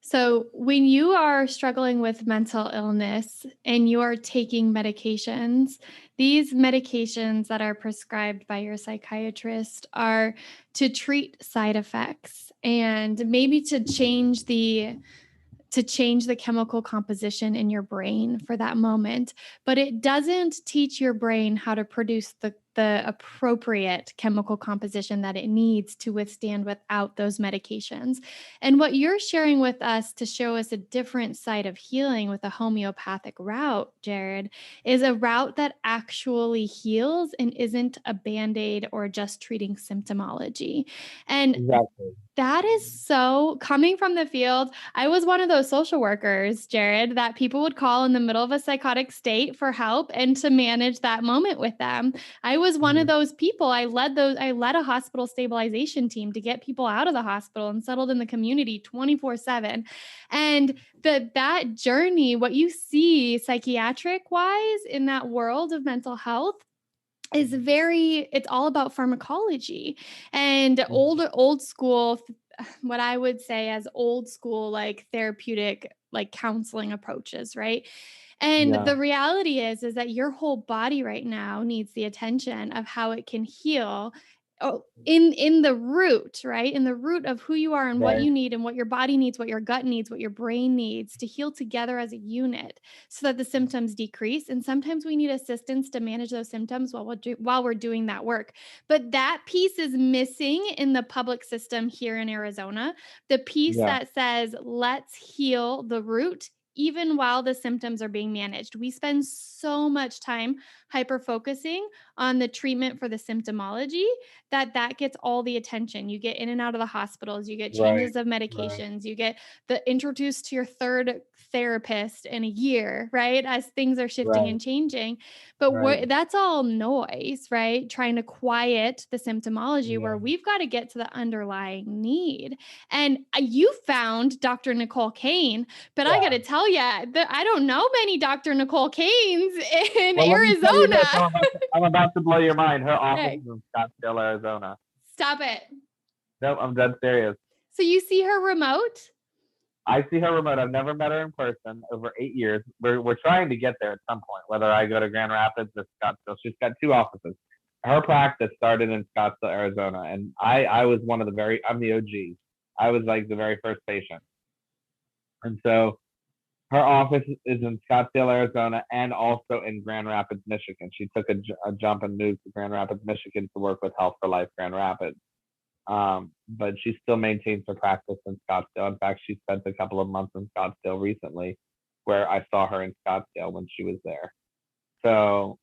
Speaker 1: So, when you are struggling with mental illness and you are taking medications, these medications that are prescribed by your psychiatrist are to treat side effects and maybe to change the chemical composition in your brain for that moment, but it doesn't teach your brain how to produce the appropriate chemical composition that it needs to withstand without those medications. And what you're sharing with us to show us a different side of healing with a homeopathic route, Jared, is a route that actually heals and isn't a band-aid or just treating symptomology. And
Speaker 2: Exactly.
Speaker 1: that is so coming from the field. I was one of those social workers, Jared, that people would call in the middle of a psychotic state for help and to manage that moment with them. I was one of those people. I led a hospital stabilization team to get people out of the hospital and settled in the community 24/7. And that journey, what you see psychiatric wise in that world of mental health is it's all about pharmacology and old school, what I would say as old school, like therapeutic, like counseling approaches, right? And
Speaker 2: Yeah.
Speaker 1: the reality is that your whole body right now needs the attention of how it can heal. Oh, in the root, right? In the root of who you are and what
Speaker 2: Right.
Speaker 1: you need and what your body needs, what your gut needs, what your brain needs to heal together as a unit so that the symptoms decrease. And sometimes we need assistance to manage those symptoms while we're doing that work. But that piece is missing in the public system here in Arizona. The piece
Speaker 2: Yeah.
Speaker 1: that says, let's heal the root even while the symptoms are being managed. We spend so much time hyper focusing on the treatment for the symptomology that gets all the attention. You get in and out of the hospitals, you get
Speaker 2: Right.
Speaker 1: changes of
Speaker 2: Right.
Speaker 1: medications, you get introduced to your third therapist in a year, right? As things are shifting
Speaker 2: Right.
Speaker 1: and changing. But
Speaker 2: Right.
Speaker 1: that's all noise, right? Trying to quiet the symptomology
Speaker 2: Yeah.
Speaker 1: where we've got to get to the underlying need. And you found Dr. Nicole Kane, but I got to tell you, I don't know many Dr. Nicole Kanes in
Speaker 2: Well, let me tell you this.
Speaker 1: Arizona.
Speaker 2: I'm about to blow your mind. Her office
Speaker 1: Okay,
Speaker 2: is in Scottsdale, Arizona.
Speaker 1: stop it.
Speaker 2: No, I'm dead serious.
Speaker 1: So you see her remote?
Speaker 2: I see her remote. I've never met her in person over 8 years. We're trying to get there at some point, whether I go to Grand Rapids or Scottsdale. She's got two offices. Her practice started in Scottsdale, Arizona, and I was one of I'm the OG. I was like the very first patient. And so her office is in Scottsdale, Arizona, and also in Grand Rapids, Michigan. She took a jump and moved to Grand Rapids, Michigan to work with Health for Life Grand Rapids. But she still maintains her practice in Scottsdale. In fact, she spent a couple of months in Scottsdale recently, where I saw her in Scottsdale when she was there. So,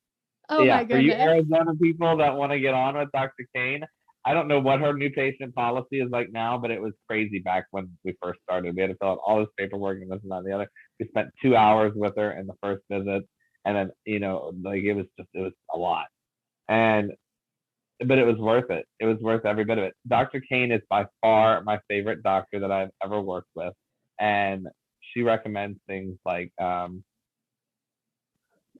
Speaker 1: Oh my
Speaker 2: yeah, for you
Speaker 1: goodness.
Speaker 2: Arizona people that want to get on with Dr. Kane, I don't know what her new patient policy is like now, but it was crazy back when we first started. We had to fill out all this paperwork and this and that and the other. We spent 2 hours with her in the first visit, and then like it was a lot. And but it was worth it. It was worth every bit of it. Dr. Kane is by far my favorite doctor that I've ever worked with, and she recommends things like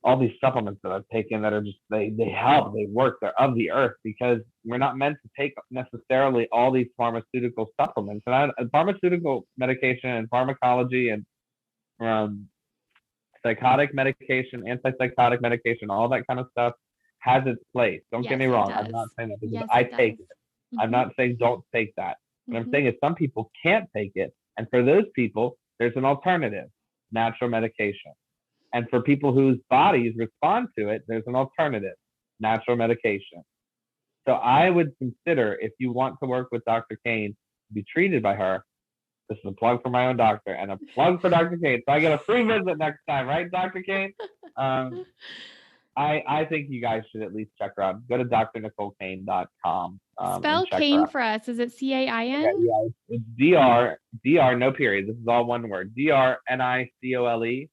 Speaker 2: all these supplements that I've taken that are just they help, they work, they're of the earth because we're not meant to take necessarily all these pharmaceutical supplements and pharmaceutical medication and pharmacology and um, psychotic medication, antipsychotic medication, all that kind of stuff has its place. Don't get
Speaker 1: Yes,
Speaker 2: me
Speaker 1: it
Speaker 2: wrong. I'm not
Speaker 1: does.
Speaker 2: saying that because
Speaker 1: Yes,
Speaker 2: I
Speaker 1: it
Speaker 2: take
Speaker 1: does.
Speaker 2: it. I'm not saying don't take that. What I'm saying is some people can't take it. And for those people, there's an alternative, natural medication. And for people whose bodies respond to it, there's an alternative, natural medication. So I would consider if you want to work with Dr. Kane, to be treated by her. This is a plug for my own doctor and a plug for Dr. Kane. So I get a free visit next time, right, Dr. Kane? I think you guys should at least check her out. Go to drnicolekane.com and
Speaker 1: Spell
Speaker 2: check her
Speaker 1: Kane
Speaker 2: out.
Speaker 1: for us. Is it CAIN?
Speaker 2: Okay, yeah, it's DR, no period. This is all one word. DRNICOLECAIN.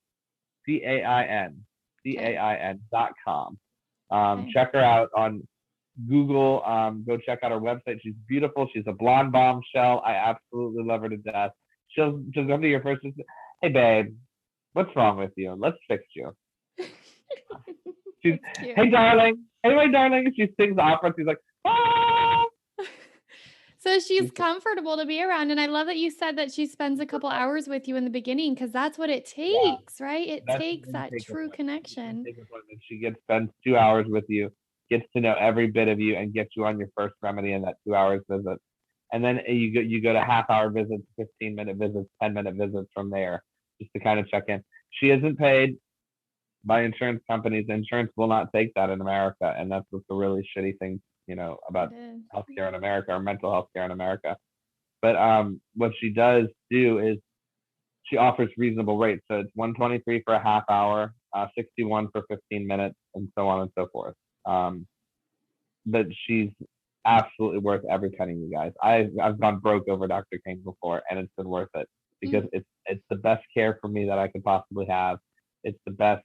Speaker 2: CAIN.com.
Speaker 1: Okay.
Speaker 2: Check her out on Google. Go check out her website. She's beautiful. She's a blonde bombshell. I absolutely love her to death. She'll come to your first and say, "Hey, babe, what's wrong with you? Let's fix you." She's,
Speaker 1: That's cute.
Speaker 2: "Hey, darling. Hey, my darling." She sings opera. She's like, "Ah."
Speaker 1: So she's comfortable to be around. And I love that you said that she spends a couple hours with you in the beginning because that's what it
Speaker 2: Yeah,
Speaker 1: takes, right? It
Speaker 2: that's
Speaker 1: takes
Speaker 2: an
Speaker 1: that
Speaker 2: intake
Speaker 1: true
Speaker 2: appointment.
Speaker 1: connection.
Speaker 2: Intake appointment. She spends 2 hours with you, gets to know every bit of you, and gets you on your first remedy in that 2 hours visit. And then you go to half-hour visits, 15-minute visits, 10-minute visits from there, just to kind of check in. She isn't paid by insurance companies. Insurance will not take that in America, and that's what's the really shitty thing, about
Speaker 1: It is.
Speaker 2: healthcare in America or mental health care in America. But what she does do is she offers reasonable rates. So it's 123 for a half hour, 61 for 15 minutes, and so on and so forth. But she's absolutely worth every penny, you guys. I've gone broke over Dr. King before, and it's been worth it because it's the best care for me that I could possibly have. It's the best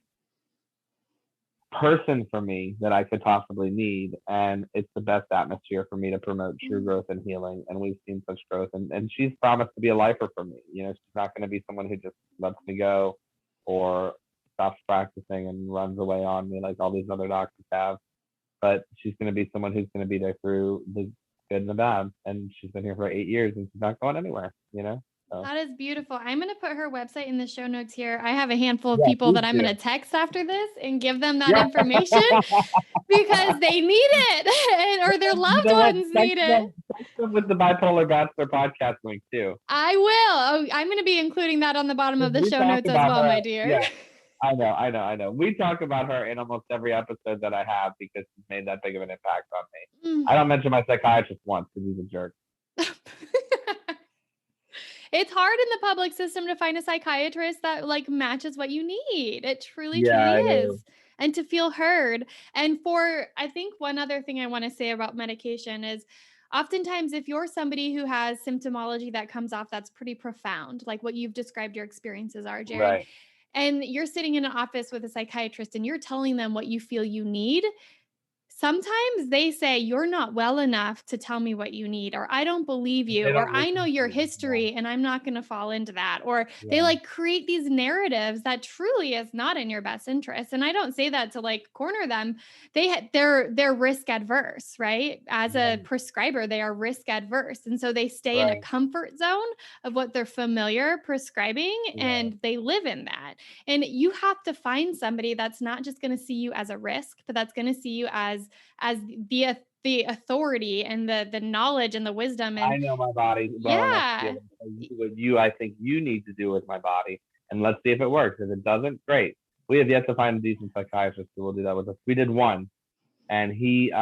Speaker 2: person for me that I could possibly need, and it's the best atmosphere for me to promote true growth and healing. And we've seen such growth, and she's promised to be a lifer for me. She's not going to be someone who just lets me go or stops practicing and runs away on me like all these other doctors have. But she's going to be someone who's going to be there through the good and the bad. And she's been here for 8 years, and she's not going anywhere. So.
Speaker 1: That is beautiful. I'm going to put her website in the show notes here. I have a handful of
Speaker 2: Yeah,
Speaker 1: people that I'm going to text after this and give them that
Speaker 2: yeah.
Speaker 1: information because they need it or their
Speaker 2: You
Speaker 1: loved
Speaker 2: know what?
Speaker 1: ones need it.
Speaker 2: Text them with the Bipolar Bachelor podcast link too.
Speaker 1: I will. Oh, I'm going to be including that on the bottom of the show notes as well, my dear.
Speaker 2: Yeah, I know. We talk about her in almost every episode that I have because she's made that big of an impact on me. I don't mention my psychiatrist once because he's a jerk.
Speaker 1: It's hard in the public system to find a psychiatrist that matches what you need. It truly,
Speaker 2: Yeah,
Speaker 1: truly
Speaker 2: I know.
Speaker 1: is. And to feel heard. And I think one other thing I want to say about medication is oftentimes if you're somebody who has symptomology that comes off that's pretty profound, like what you've described your experiences are, Jared,
Speaker 2: Right.
Speaker 1: and you're sitting in an office with a psychiatrist and you're telling them what you feel you need, sometimes they say, "You're not well enough to tell me what you need," or "I don't believe you,"
Speaker 2: They
Speaker 1: or
Speaker 2: don't
Speaker 1: "I know
Speaker 2: listen
Speaker 1: your
Speaker 2: to you.
Speaker 1: history and I'm not going to fall into that." Or they
Speaker 2: Yeah.
Speaker 1: create these narratives that truly is not in your best interest. And I don't say that to corner them. They're risk adverse, right? As a prescriber, they are risk adverse. And so they stay in a
Speaker 2: Right.
Speaker 1: comfort zone of what they're familiar prescribing and they live in that. And you have to find somebody that's not just going to see you as a risk, but that's going to see you as the authority and the knowledge and the wisdom
Speaker 2: I
Speaker 1: and
Speaker 2: know my body well enough to be able to tell you what I think you need to do with my body, and let's see if it works. If it doesn't, great. We have yet to find a decent psychiatrist who will do that with us. We did one, and he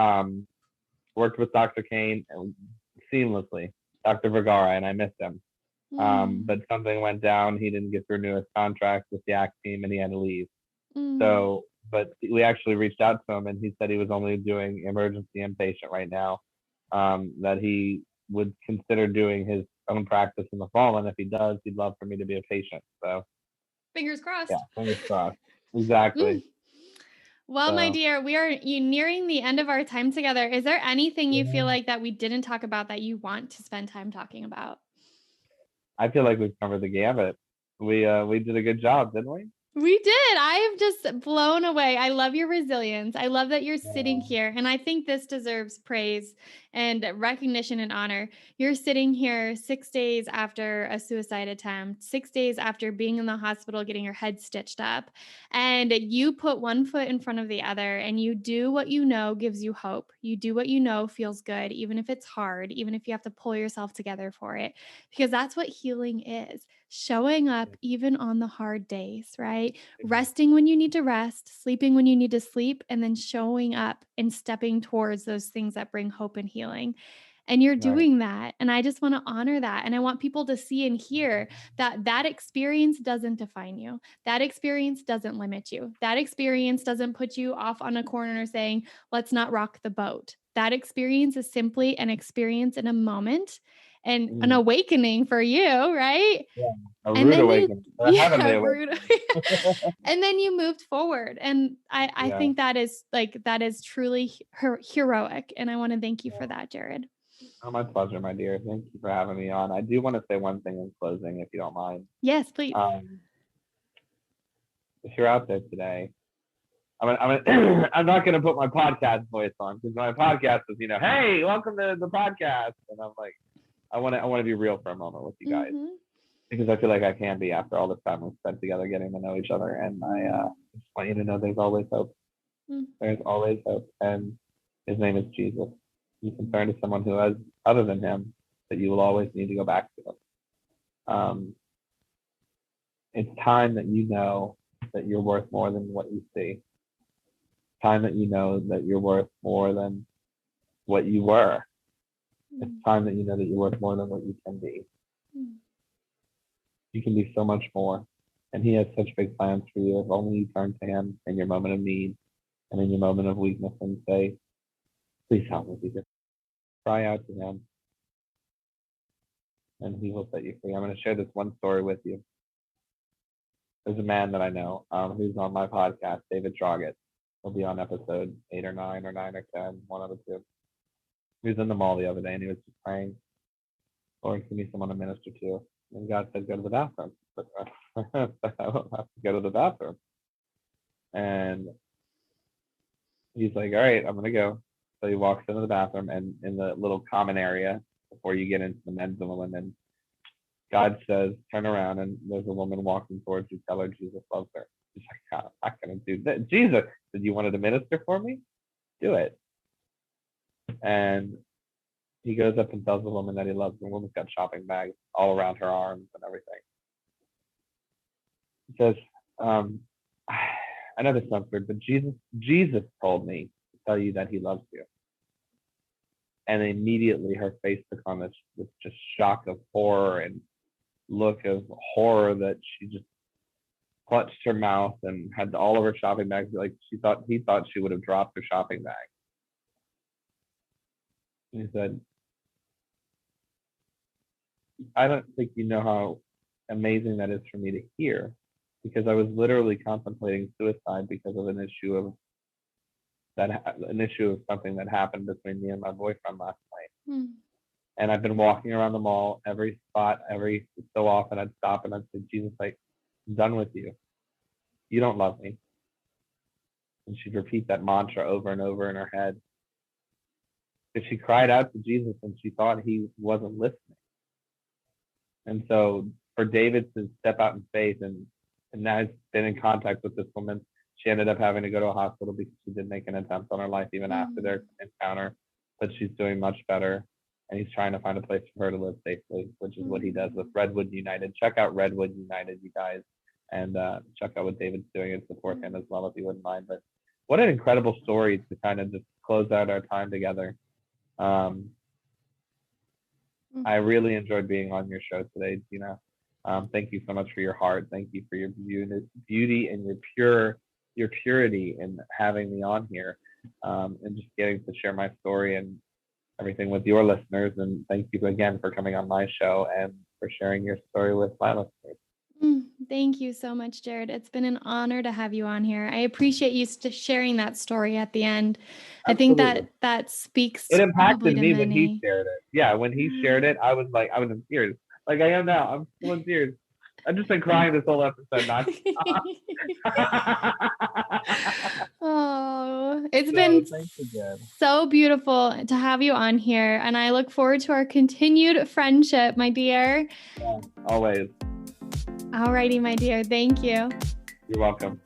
Speaker 2: worked with Dr. Kane seamlessly, Dr. Vergara, and I missed him. But something went down. He didn't get through newest contract with the ACT team, and he had to leave. So, but we actually reached out to him, and he said he was only doing emergency inpatient right now. That he would consider doing his own practice in the fall, and if he does, he'd love for me to be a patient. So,
Speaker 1: fingers crossed.
Speaker 2: yeah, fingers crossed. Exactly.
Speaker 1: Well, my dear, we are nearing the end of our time together. Is there anything you feel like that we didn't talk about that you want to spend time talking about?
Speaker 2: I feel like we've covered the gamut. We did a good job, didn't we?
Speaker 1: We did. I am just blown away. I love your resilience. I love that you're sitting here. And I think this deserves praise and recognition and honor. You're sitting here 6 days after a suicide attempt, 6 days after being in the hospital, getting your head stitched up. And you put one foot in front of the other and you do what you know gives you hope. You do what you know feels good, even if it's hard, even if you have to pull yourself together for it, because that's what healing is. Showing up even on the hard days, right? Resting when you need to rest, sleeping when you need to sleep, and then showing up and stepping towards those things that bring hope and healing. And you're doing that. And I just want to honor that. And I want people to see and hear that that experience doesn't define you. That experience doesn't limit you. That experience doesn't put you off on a corner saying, let's not rock the boat. That experience is simply an experience in a moment. and an awakening for you, right?
Speaker 2: Yeah, a
Speaker 1: And
Speaker 2: rude
Speaker 1: then you,
Speaker 2: awakening, a heavenly
Speaker 1: yeah, rude.
Speaker 2: awakening.
Speaker 1: And then you moved forward. And I
Speaker 2: Yeah.
Speaker 1: think that is truly heroic. And I want to thank you
Speaker 2: Yeah.
Speaker 1: for that, Jared.
Speaker 2: Oh, my pleasure, my dear. Thank you for having me on. I do want to say one thing in closing, if you don't mind.
Speaker 1: Yes, please.
Speaker 2: If you're out there today, I'm not going to put my podcast voice on because my podcast is, hey, welcome to the podcast. And I'm like, I want to be real for a moment with you guys because I feel like I can be after all this time we've spent together getting to know each other. And I just want you to know there's always hope. There's always hope. And his name is Jesus. You can turn to someone who has, other than him, that you will always need to go back to. It's time that you know that you're worth more than what you see. Time that you know that you're worth more than what you were. It's time that you know that you're worth more than what you can be. You can be so much more. And he has such big plans for you if only you turn to him in your moment of need and in your moment of weakness and say, please help me, Jesus. Cry out to him and he will set you free. I'm going to share this one story with you. There's a man that I know who's on my podcast, David Droggett. He'll be on episode 8 or 9 or 9 or 10, one of the two. He was in the mall the other day and he was just praying, Lord, give me someone to minister to. And God said, go to the bathroom. But I don't have to go to the bathroom. And he's like, all right, I'm going to go. So he walks into the bathroom and in the little common area before you get into the men's and the women, God says, turn around and there's a woman walking towards you. Tell her Jesus loves her. She's like, I'm not going to do that. Jesus, did you want to minister for me? Do it. And he goes up and tells the woman that he loves her. The woman's got shopping bags all around her arms and everything. He says, I know this sounds weird, but Jesus told me to tell you that he loves you. And immediately her face took on this just shock of horror and look of horror that she just clutched her mouth and had all of her shopping bags. Like he thought she would have dropped her shopping bag. And he said, I don't think you know how amazing that is for me to hear, because I was literally contemplating suicide because of an issue of something that happened between me and my boyfriend last night. And I've been walking around the mall, every spot, every so often I'd stop and I'd say, Jesus, I'm done with you. You don't love me. And she'd repeat that mantra over and over in her head. Because she cried out to Jesus and she thought he wasn't listening. And so for David to step out in faith and now he's been in contact with this woman, she ended up having to go to a hospital because she did make an attempt on her life even after their encounter, but she's doing much better. And he's trying to find a place for her to live safely, which is what he does with Redwood United. Check out Redwood United, you guys, and check out what David's doing and support him as well if you wouldn't mind. But what an incredible story to kind of just close out our time together. I really enjoyed being on your show today, Gina. Thank you so much for your heart. Thank you for your beauty and your purity in having me on here, and just getting to share my story and everything with your listeners. And thank you again for coming on my show and for sharing your story with my listeners.
Speaker 1: Thank you so much, Jared. It's been an honor to have you on here. I appreciate you sharing that story at the end.
Speaker 2: Absolutely.
Speaker 1: I think that speaks.
Speaker 2: It impacted me when he shared it. Yeah, when he shared it, I was in tears. Like I am now. I'm still in tears. I've just been crying this whole episode.
Speaker 1: Oh, it's been so beautiful to have you on here, and I look forward to our continued friendship, my dear.
Speaker 2: Yeah, always.
Speaker 1: Alrighty, my dear. Thank you.
Speaker 2: You're welcome.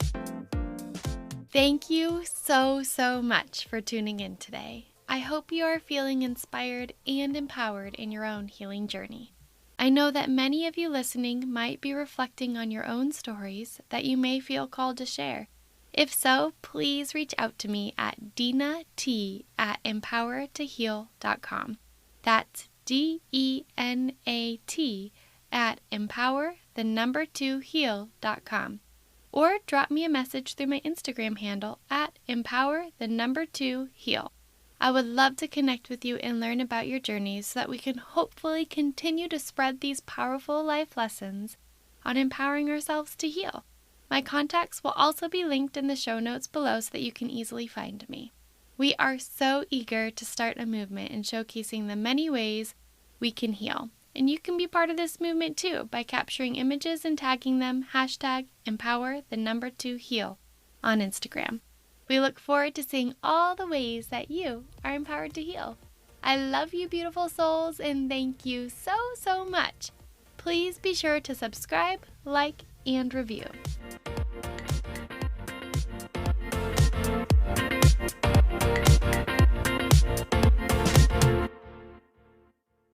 Speaker 1: Thank you so much for tuning in today. I hope you are feeling inspired and empowered in your own healing journey. I know that many of you listening might be reflecting on your own stories that you may feel called to share. If so, please reach out to me at dinat@empowertoheal.com. That's DENAT@empower2heal.com. Or drop me a message through my Instagram handle at empower2heal. I would love to connect with you and learn about your journeys so that we can hopefully continue to spread these powerful life lessons on empowering ourselves to heal. My contacts will also be linked in the show notes below so that you can easily find me. We are so eager to start a movement in showcasing the many ways we can heal. And you can be part of this movement too by capturing images and tagging them #empower2heal on Instagram. We look forward to seeing all the ways that you are empowered to heal. I love you, beautiful souls, and thank you so much. Please be sure to subscribe, like, and review.